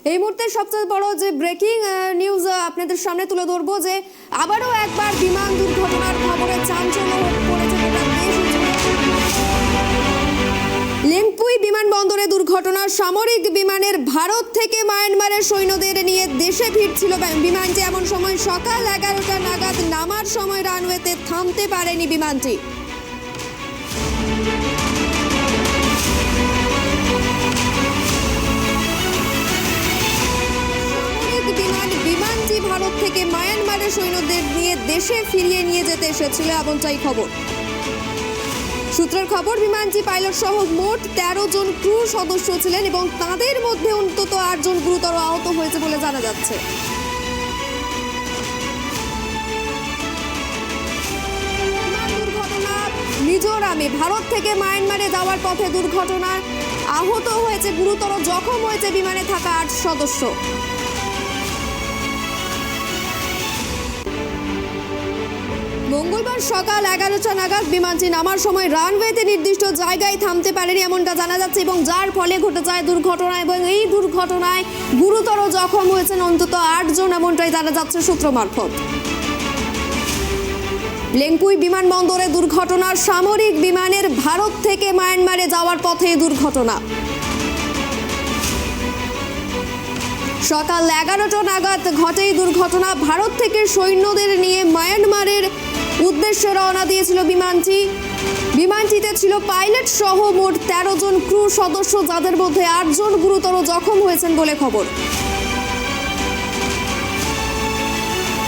এই মুহূর্তে সবচেয়ে বড় যে ব্রেকিং নিউজ আপনাদের সামনে তুলে ধরবো যে আবারও একবার বিমান দুর্ঘটনার খবরে চাঞ্চল্য পড়েছে গোটা দেশ জুড়ে। লেংপুই বিমানবন্দরে দুর্ঘটনা, সামরিক বিমানের ভারত থেকে মায়ানমারের সৈন্যদের নিয়ে দেশে ফিরছিল বিমানটি। এমন সময় সকাল 11টা নাগাদ নামার সময় রানওয়েতে থামতে পারেনি বিমানটি। বিমানটি ভারত থেকে মায়ানমারের সৈন্যদের নিয়ে দেশে ফিরিয়ে নিয়ে যেতে এসেছিল, এমনটাই খবর। সূত্রের খবর, বিমানটি পাইলট সহ মোট 13 জন ক্রু সদস্য ছিলেন এবং তাদের মধ্যে অন্তত 8 জন গুরুতর আহত হয়েছে বলে জানা যাচ্ছে। দুর্ঘটনা মিজোরামে ভারত থেকে মায়ানমারে যাওয়ার পথে দুর্ঘটনায় আহত হয়েছে, গুরুতর জখম হয়েছে বিমানে থাকা 8 সদস্য। মঙ্গলবার সকাল 11টা নাগাদ বিমানটি নামার সময় রানওয়েতে নির্দিষ্ট জায়গায় থামতে পারেনি, এমনটা জানা যাচ্ছে, এবং যার ফলে ঘটে যায় দুর্ঘটনা। এবং এই দুর্ঘটনায় গুরুতর জখম হয়েছেন অন্তত 8 জন, এমনটাই জানা যাচ্ছে সূত্র মারফত। লেংপুই বিমানবন্দরে দুর্ঘটনা, সামরিক বিমানের ভারত থেকে মায়ানমারে যাওয়ার পথে দুর্ঘটনা। সকাল 11টা নাগাদ ঘটে এই দুর্ঘটনা। ভারত থেকে সৈন্যদের নিয়ে মায়ানমারের উদ্দেশ্যে রওনা দিয়েছিল বিমানটি। বিমানটিতে ছিল পাইলট সহ মোট 13 জন ক্রু সদস্য, যাদের মধ্যে 8 জন গুরুতর জখম হয়েছেন বলে খবর।